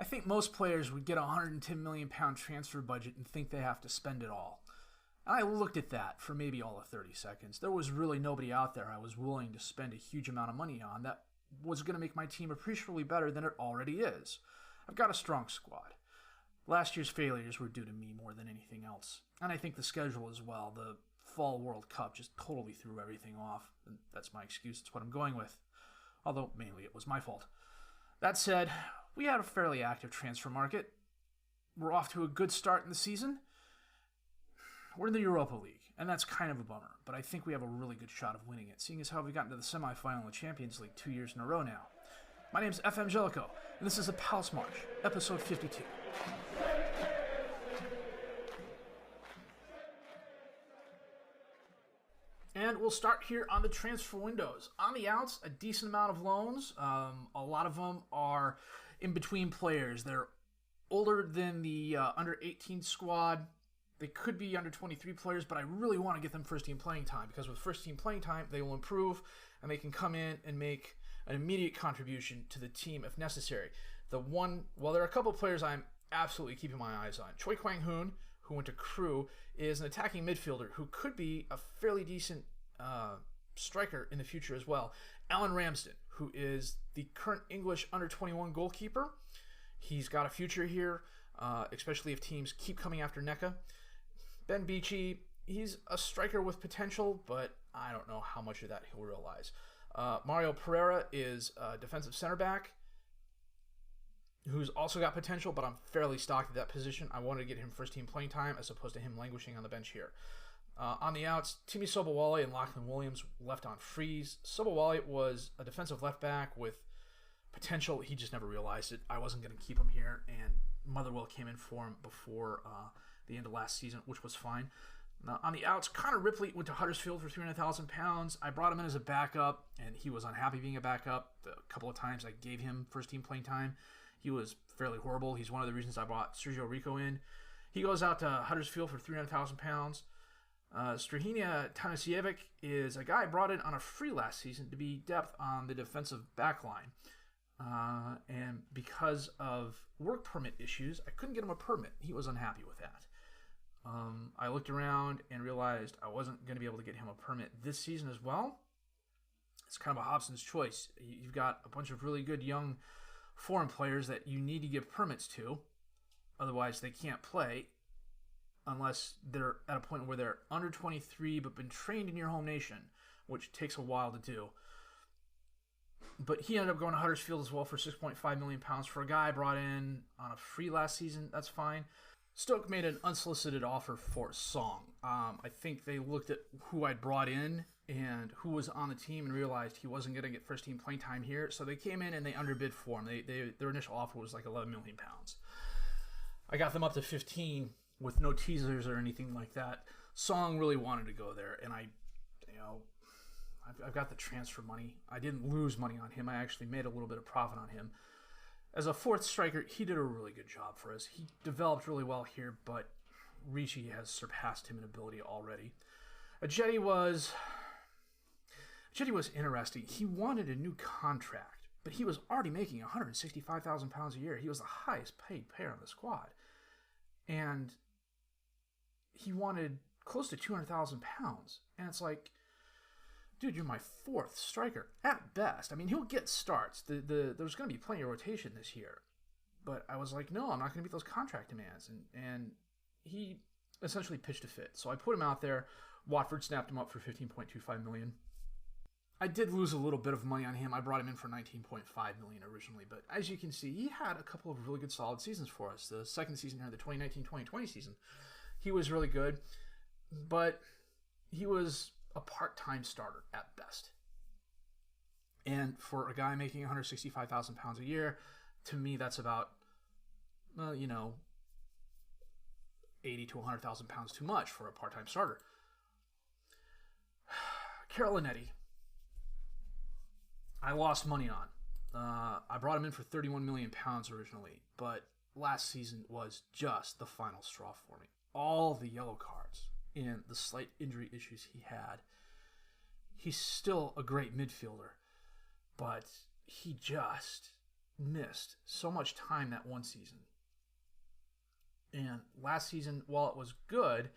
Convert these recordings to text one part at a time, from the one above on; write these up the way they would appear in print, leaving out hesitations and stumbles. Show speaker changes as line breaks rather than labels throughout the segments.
I think most players would get a £110 million transfer budget and think they have to spend it all. And I looked at that for maybe all of 30 seconds. There was really nobody out there I was willing to spend a huge amount of money on that was going to make my team appreciably better than it already is. I've got a strong squad. Last year's failures were due to me more than anything else. And I think the schedule as well. The Fall World Cup just totally threw everything off. And that's my excuse. It's what I'm going with. Although mainly it was my fault. That said, we had a fairly active transfer market. We're off to a good start in the season. We're in the Europa League, and that's kind of a bummer, but I think we have a really good shot of winning it, seeing as how we've gotten to the semifinal of the Champions League 2 years in a row now. My name's FM19, and this is the Palace March, episode 52. And we'll start here on the transfer windows. On the outs, a decent amount of loans. A lot of them are in-between players. They're older than the under-18 squad. They could be under 23 players, but I really want to get them first team playing time because with first team playing time, they will improve and they can come in and make an immediate contribution to the team if necessary. There are a couple of players I'm absolutely keeping my eyes on. Choi Kwang-hoon, who went to Crewe, is an attacking midfielder who could be a fairly decent striker in the future as well. Alan Ramsden, who is the current English under 21 goalkeeper. He's got a future here, especially if teams keep coming after NECA. Ben Beachy, he's a striker with potential, but I don't know how much of that he'll realize. Mario Pereira is a defensive center back who's also got potential, but I'm fairly stocked at that position. I wanted to get him first team playing time as opposed to him languishing on the bench here. On the outs, Timi Sobowale and Lachlan Williams left on freeze. Sobowale was a defensive left back with potential. He just never realized it. I wasn't going to keep him here, and Motherwell came in for him before the end of last season, which was fine. On the outs, Connor Ripley went to Huddersfield for £300,000. I brought him in as a backup, and he was unhappy being a backup. The couple of times I gave him first-team playing time, he was fairly horrible. He's one of the reasons I brought Sergio Rico in. He goes out to Huddersfield for £300,000. Strahinja Tanasijevic is a guy I brought in on a free last season to be depth on the defensive backline. And because of work permit issues, I couldn't get him a permit. He was unhappy with that. I looked around and realized I wasn't going to be able to get him a permit this season as well. It's kind of a Hobson's choice. You've got a bunch of really good young foreign players that you need to give permits to. Otherwise, they can't play unless they're at a point where they're under 23 but been trained in your home nation, which takes a while to do. But he ended up going to Huddersfield as well for £6.5 million for a guy I brought in on a free last season. That's fine. Stoke made an unsolicited offer for Song. I think they looked at who I'd brought in and who was on the team and realized he wasn't going to get first team playing time here. So they came in and they underbid for him. Their initial offer was like £11 million. I got them up to 15 with no teasers or anything like that. Song really wanted to go there, and I've got the transfer money. I didn't lose money on him. I actually made a little bit of profit on him. As a fourth striker, he did a really good job for us. He developed really well here, but Ricci has surpassed him in ability already. Jetty was interesting. He wanted a new contract, but he was already making £165,000 a year. He was the highest paid player on the squad. And he wanted close to £200,000. And it's like, dude, you're my fourth striker at best. I mean, he'll get starts. There's going to be plenty of rotation this year. But I was like, no, I'm not going to meet those contract demands. And he essentially pitched a fit. So I put him out there. Watford snapped him up for $15.25 million. I did lose a little bit of money on him. I brought him in for $19.5 million originally. But as you can see, he had a couple of really good solid seasons for us. The second season here, the 2019-2020 season, he was really good. But he was a part-time starter at best. And for a guy making £165,000 a year, to me that's about, $80,000 to £100,000 too much for a part-time starter. Carolinetti, I lost money on. I brought him in for £31 million originally, but last season was just the final straw for me. All the yellow cards and the slight injury issues he had. He's still a great midfielder, but he just missed so much time that one season. And last season, while it was good,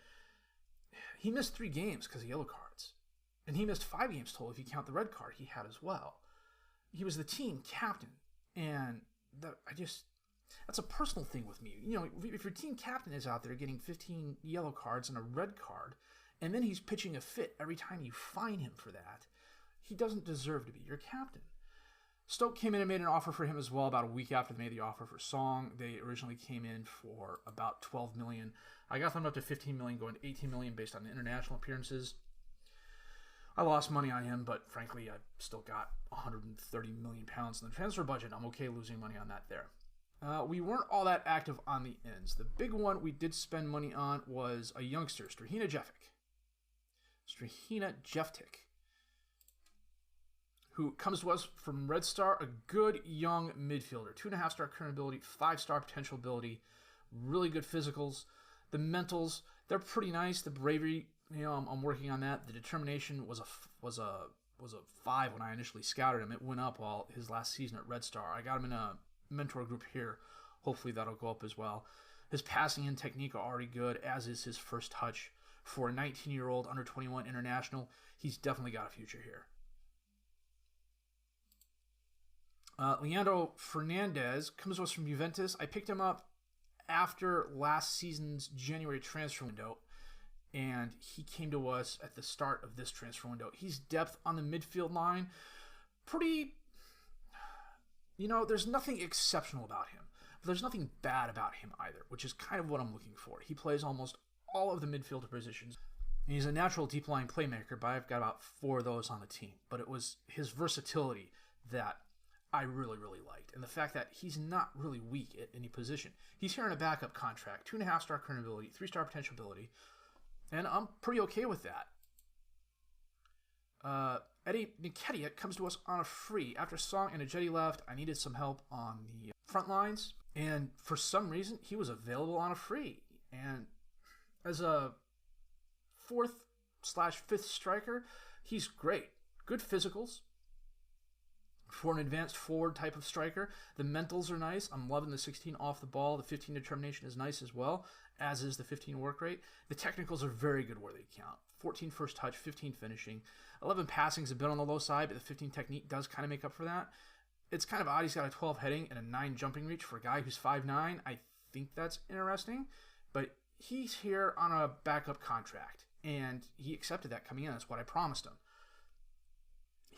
he missed 3 games because of yellow cards. And he missed 5 games total if you count the red card he had as well. He was the team captain. And that's a personal thing with me. You know, if your team captain is out there getting 15 yellow cards and a red card, and then he's pitching a fit every time you fine him for that, he doesn't deserve to be your captain. Stoke came in and made an offer for him as well about a week after they made the offer for Song. They originally came in for about $12 million. I got them up to $15 million, going to $18 million based on international appearances. I lost money on him, but frankly, I still got 130 million pounds in the transfer budget. I'm okay losing money on that there. We weren't all that active on the ends. The big one we did spend money on was a youngster, Strahina Jeftic, who comes to us from Red Star, a good young midfielder. 2.5-star current ability, 5-star potential ability, really good physicals. The mentals, they're pretty nice. The bravery, I'm working on that. The determination was a 5 when I initially scouted him. It went up all his last season at Red Star. I got him in a mentor group here. Hopefully that'll go up as well. His passing and technique are already good, as is his first touch. For a 19-year-old under 21 international, he's definitely got a future here. Leandro Fernandez comes to us from Juventus. I picked him up after last season's January transfer window, and he came to us at the start of this transfer window. He's depth on the midfield line. Pretty, there's nothing exceptional about him. But there's nothing bad about him either, which is kind of what I'm looking for. He plays almost all of the midfielder positions. He's a natural deep-lying playmaker, but I've got about 4 of those on the team. But it was his versatility that I really, really liked. And the fact that he's not really weak at any position. He's here on a backup contract, 2.5-star current ability, 3-star potential ability, and I'm pretty okay with that. Eddie Nketiah comes to us on a free. After Song and Ajeti left, I needed some help on the front lines, and for some reason, he was available on a free. And as a 4th/5th striker, he's great. Good physicals. For an advanced forward type of striker, the mentals are nice. I'm loving the 16 off the ball. The 15 determination is nice as well, as is the 15 work rate. The technicals are very good where they count. 14 first touch, 15 finishing. 11 passing is a bit on the low side, but the 15 technique does kind of make up for that. It's kind of odd he's got a 12 heading and a 9 jumping reach for a guy who's 5'9". I think that's interesting, but he's here on a backup contract, and he accepted that coming in. That's what I promised him.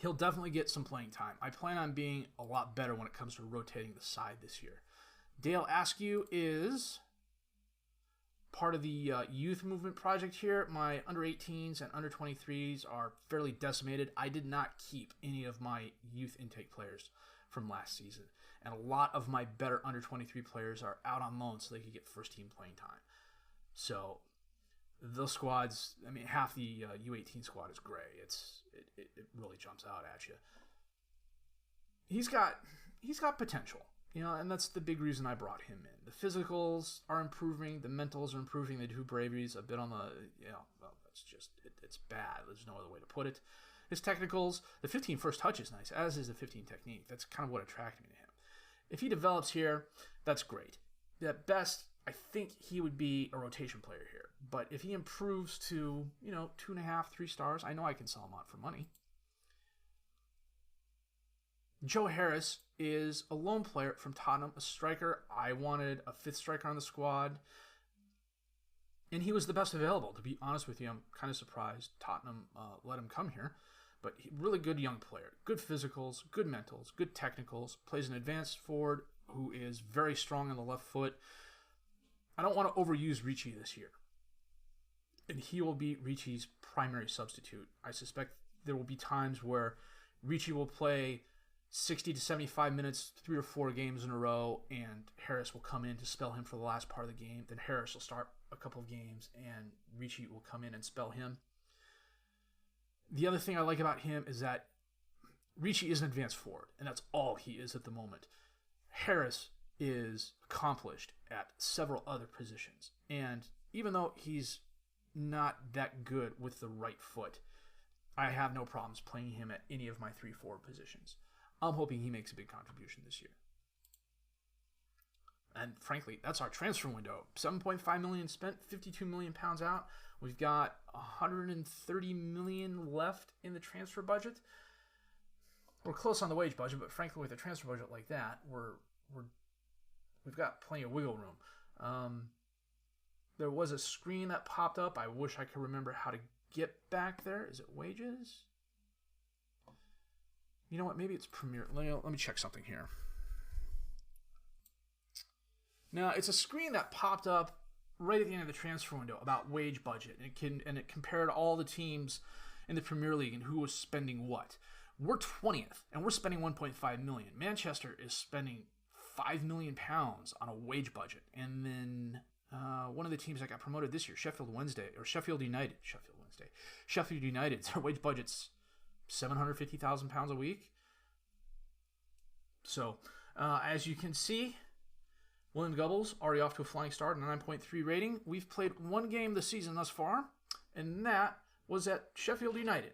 He'll definitely get some playing time. I plan on being a lot better when it comes to rotating the side this year. Dale Askew is part of the youth movement project here. My under 18s and under 23s are fairly decimated. I did not keep any of my youth intake players from last season. And a lot of my better under 23 players are out on loan so they could get first team playing time. So those squads, half the U18 squad is gray. It really jumps out at you. He's got potential, and that's the big reason I brought him in. The physicals are improving, the mentals are improving. The 2 braveries a bit on the, that's just it's bad. There's no other way to put it. His technicals, the 15 first touch is nice, as is the 15 technique. That's kind of what attracted me to him. If he develops here, that's great. At best, I think he would be a rotation player here. But if he improves to, 2.5, 3 stars, I know I can sell him on for money. Joe Harris is a lone player from Tottenham, a striker. I wanted a 5th striker on the squad, and he was the best available. To be honest with you, I'm kind of surprised Tottenham let him come here. But really good young player. Good physicals, good mentals, good technicals. Plays an advanced forward who is very strong on the left foot. I don't want to overuse Ricci this year. And he will be Ricci's primary substitute. I suspect there will be times where Ricci will play 60 to 75 minutes, 3 or 4 games in a row, and Harris will come in to spell him for the last part of the game. Then Harris will start a couple of games, and Ricci will come in and spell him. The other thing I like about him is that Ricci is an advanced forward, and that's all he is at the moment. Harris is accomplished at several other positions, and even though he's not that good with the right foot, I have no problems playing him at any of my 3 forward positions. I'm hoping he makes a big contribution this year. And frankly, that's our transfer window. 7.5 million spent, 52 million pounds out. We've got 130 million left in the transfer budget. We're close on the wage budget, but frankly, with a transfer budget like that, we've got plenty of wiggle room. There was a screen that popped up. I wish I could remember how to get back there. Is it wages? You know what? Maybe it's Premier. Let me check something here. Now, it's a screen that popped up right at the end of the transfer window about wage budget. And it compared all the teams in the Premier League and who was spending what. We're 20th, and we're spending 1.5 million. Manchester is spending 5 million pounds on a wage budget. And then one of the teams that got promoted this year, Sheffield United, their wage budget's 750,000 pounds a week. So, as you can see, William Gubbles already off to a flying start and a 9.3 rating. We've played one game this season thus far, and that was at Sheffield United.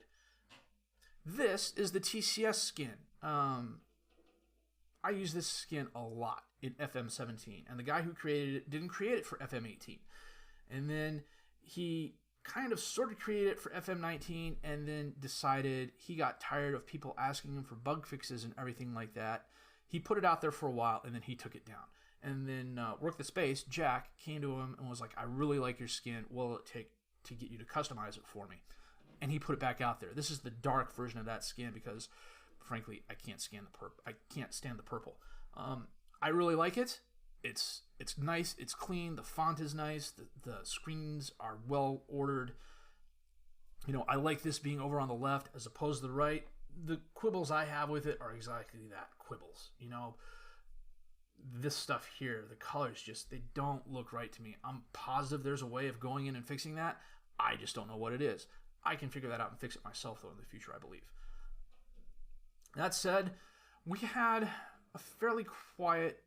This is the TCS skin. I use this skin a lot in FM19, and the guy who created it didn't create it for FM18. And then he kind of sort of created it for FM19 and then decided he got tired of people asking him for bug fixes and everything like that. He put it out there for a while, and then he took it down. And then Work the Space, Jack, came to him and was like, I really like your skin. What will it take to get you to customize it for me? And he put it back out there. This is the dark version of that skin because, frankly, I can't stand the purple. I really like it. It's nice. It's clean. The font is nice. The screens are well ordered. You know, I like this being over on the left as opposed to the right. The quibbles I have with it are exactly that, quibbles. You know, this stuff here, the colors just, they don't look right to me. I'm positive there's a way of going in and fixing that. I just don't know what it is. I can figure that out and fix it myself, though, in the future, I believe. That said, we had a fairly quiet,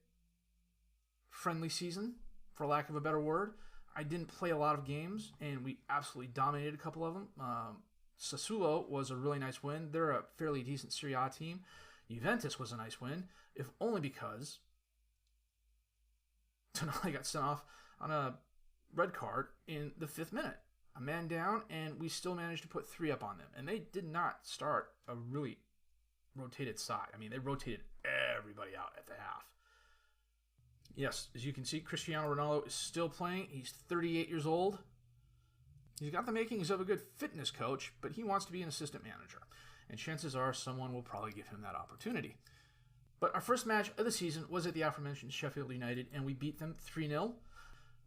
friendly season, for lack of a better word. I didn't play a lot of games, and we absolutely dominated a couple of them. Sassuolo was a really nice win. They're a fairly decent Serie A team. Juventus was a nice win, if only because Tonali got sent off on a red card in the 5th minute. A man down, and we still managed to put 3 up on them. And they did not start a really rotated side. I mean, they rotated everybody out at the half. Yes, as you can see, Cristiano Ronaldo is still playing. He's 38 years old. He's got the makings of a good fitness coach, but he wants to be an assistant manager. And chances are someone will probably give him that opportunity. But our first match of the season was at the aforementioned Sheffield United, and we beat them 3-0.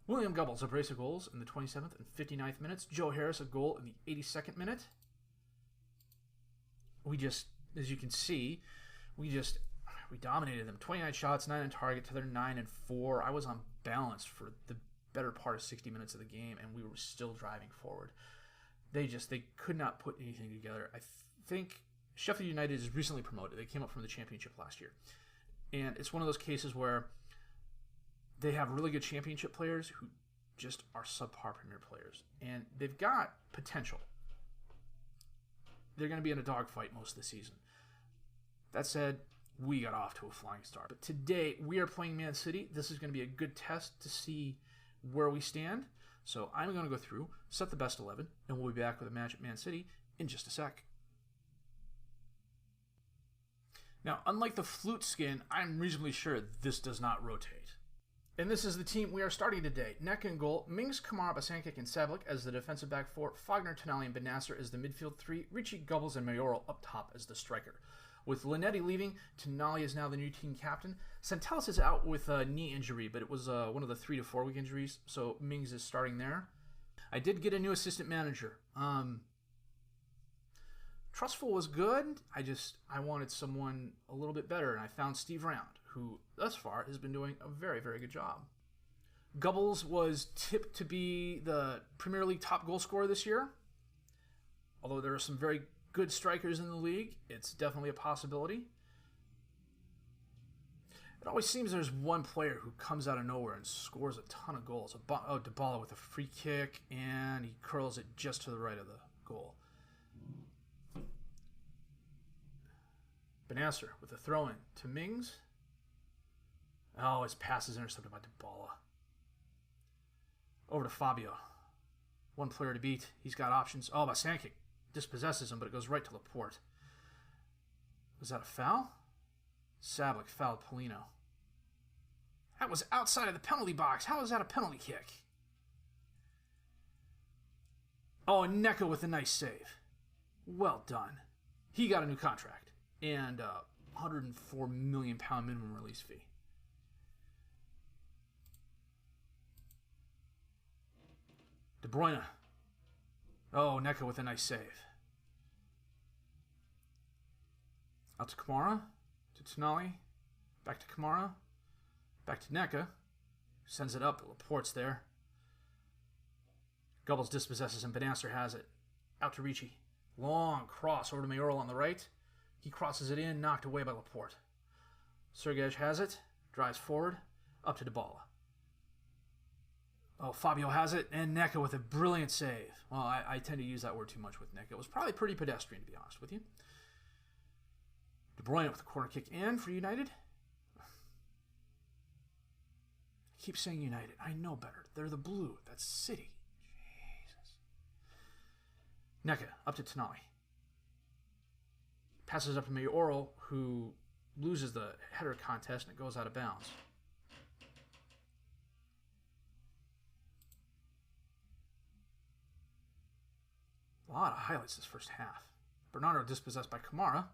William Gubbles, a brace of goals in the 27th and 59th minutes. Joe Harris, a goal in the 82nd minute. We just, as you can see, we dominated them. 29 shots, 9 on target to their 9 and 4. I was on balance for the better part of 60 minutes of the game, and we were still driving forward. They could not put anything together. I think Sheffield United is recently promoted. They came up from the championship last year. And it's one of those cases where they have really good championship players who just are subpar Premier players. And they've got potential. They're going to be in a dogfight most of the season. That said, we got off to a flying start. But today, we are playing Man City. This is going to be a good test to see where we stand. So I'm going to go through, set the best 11, and we'll be back with a match at Man City in just a sec. Now, unlike the flute skin, I'm reasonably sure this does not rotate. And this is the team we are starting today. Neck and goal, Mings, Kamara, Basankic, and Sablik as the defensive back 4, Fagner, Tonali, and Benasser as the midfield 3, Ricci, Gubbles, and Mayoral up top as the striker. With Linetti leaving, Tonali is now the new team captain. Santelis is out with a knee injury, but it was one of the 3 to 4 week injuries, so Mings is starting there. I did get a new assistant manager. Trustful was good. I wanted someone a little bit better, and I found Steve Round, who thus far has been doing a very, very good job. Gubbles was tipped to be the Premier League top goal scorer this year. Although there are some very good strikers in the league, it's definitely a possibility. It always seems there's one player who comes out of nowhere and scores a ton of goals. Dybala with a free kick, and he curls it just to the right of the goal. Benasser with a throw-in to Mings. Oh, his pass is intercepted by Dybala. Over to Fabio. One player to beat. He's got options. Oh, Basankic dispossesses him, but it goes right to Laporte. Was that a foul? Sablik fouled Polino. That was outside of the penalty box. How is that a penalty kick? Oh, and Neca with a nice save. Well done. He got a new contract and a £104 million minimum release fee. De Bruyne. Oh, Neca with a nice save. Out to Kamara. To Tonali. Back to Kamara. Back to Neca. Sends it up, but Laporte's there. Gubbles dispossesses him. Benasser has it. Out to Ricci. Long cross over to Mayoral on the right. He crosses it in, knocked away by Laporte. Sergej has it. Drives forward. Up to Dybala. Oh, Fabio has it. And Neca with a brilliant save. Well, I tend to use that word too much with Neca. It was probably pretty pedestrian, to be honest with you. De Bruyne with a corner kick in for United. I keep saying United. I know better. They're the blue. That's City. Jesus. Neca up to Tonali. Passes up to Mayoral, who loses the header contest and it goes out of bounds. A lot of highlights this first half. Bernardo dispossessed by Kamara.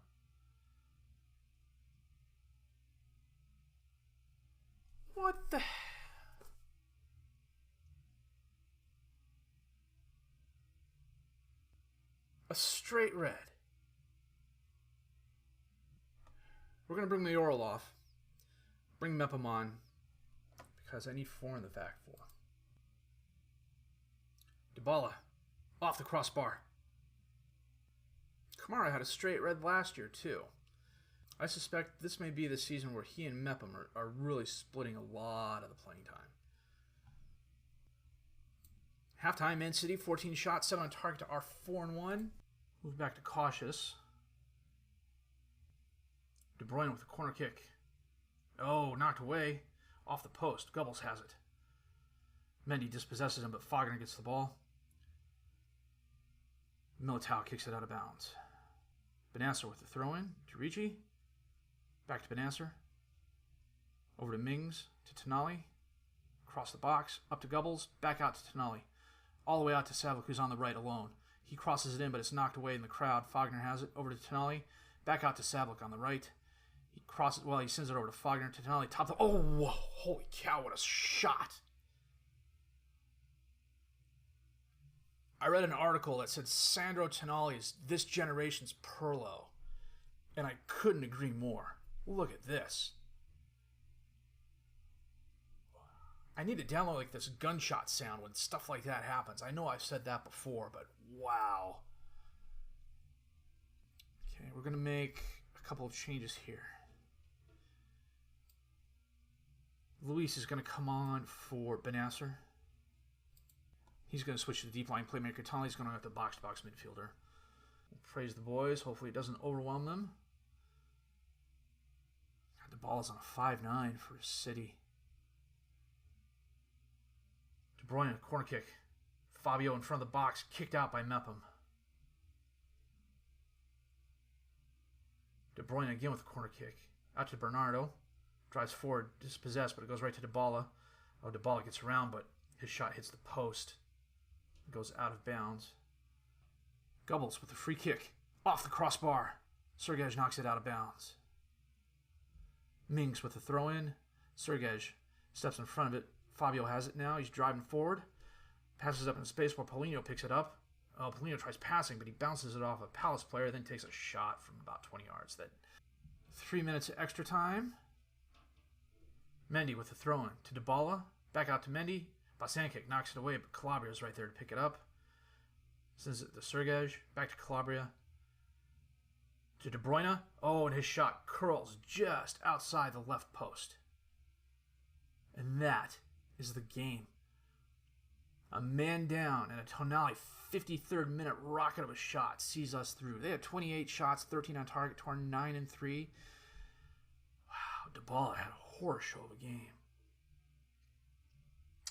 What the... A straight red. We're going to bring Mayoral off. Bring Mepham on. Because I need 4 in the back 4. Dybala. Off the crossbar. Kamara had a straight red last year, too. I suspect this may be the season where he and Mepham are really splitting a lot of the playing time. Halftime, Man City, 14 shots, 7 on target to our 4-1. Move back to cautious. De Bruyne with a corner kick. Oh, knocked away. Off the post. Gubbles has it. Mendy dispossesses him, but Fagner gets the ball. Militao kicks it out of bounds. Benasser with the throw-in to Ricci. Back to Benasser. Over to Mings, to Tonali. Across the box, up to Gubbles, back out to Tonali. All the way out to Sablik, who's on the right alone. He crosses it in, but it's knocked away in the crowd. Fagner has it. Over to Tonali. Back out to Sablik on the right. He crosses, well, he sends it over to Fagner. To Tonali, top the... Oh, whoa, holy cow, what a shot. I read an article that said Sandro Tonali is this generation's Pirlo. And I couldn't agree more. Look at this. I need to download like this gunshot sound when stuff like that happens. I know I've said that before, but wow. Okay, we're going to make a couple of changes here. Luis is going to come on for Benasser. He's going to switch to the deep line playmaker. Tonali's going to have the box-to-box midfielder. We'll praise the boys. Hopefully it doesn't overwhelm them. God, the ball is on a 5-9 for City. De Bruyne, corner kick. Fabio in front of the box, kicked out by Mepham. De Bruyne again with a corner kick. Out to Bernardo. Drives forward, dispossessed, but it goes right to Dybala. Oh, Dybala gets around, but his shot hits the post. It goes out of bounds. Gubbles with a free kick. Off the crossbar. Sergej knocks it out of bounds. Mings with the throw-in. Sergej steps in front of it. Fabio has it now. He's driving forward. Passes up in space while Polino picks it up. Oh, Polino tries passing, but he bounces it off a Palace player, then takes a shot from about 20 yards. Then 3 minutes of extra time. Mendy with the throw-in to Dybala. Back out to Mendy. Basankic knocks it away, but Calabria's right there to pick it up. Sends it to Sergej. Back to Calabria. To De Bruyne. Oh, and his shot curls just outside the left post. And that is the game. A man down and a Tonali 53rd minute rocket of a shot sees us through. They had 28 shots, 13 on target, to our 9-3. Wow, Dybala had a horror show of a game.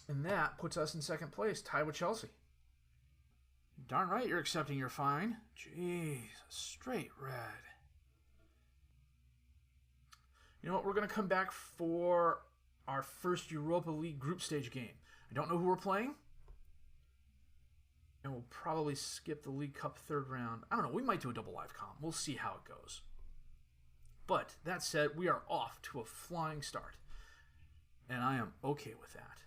And that puts us in second place, tied with Chelsea. Darn right you're accepting your fine. Jeez, a straight red. You know what? We're going to come back for our first Europa League group stage game. I don't know who we're playing. And we'll probably skip the League Cup third round. I don't know. We might do a double live comm. We'll see how it goes. But that said, we are off to a flying start. And I am okay with that.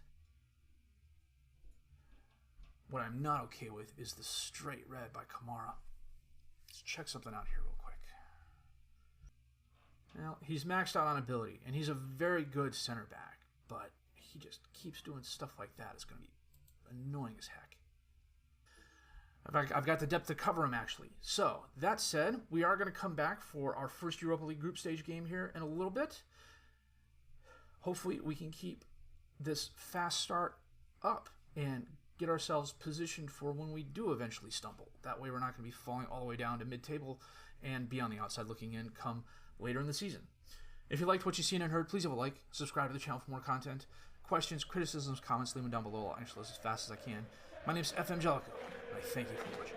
What I'm not okay with is the straight red by Kamara. Let's check something out here real quick. Now, he's maxed out on ability, and he's a very good center back, but he just keeps doing stuff like that. It's going to be annoying as heck. In fact, I've got the depth to cover him, actually. So, that said, we are going to come back for our first Europa League group stage game here in a little bit. Hopefully, we can keep this fast start up and get ourselves positioned for when we do eventually stumble. That way, we're not going to be falling all the way down to mid-table and be on the outside looking in come later in the season. If you liked what you've seen and heard, please have a like, subscribe to the channel for more content. Questions, criticisms, comments, leave them down below. I'll answer those as fast as I can. My name is FM19, and I thank you for watching.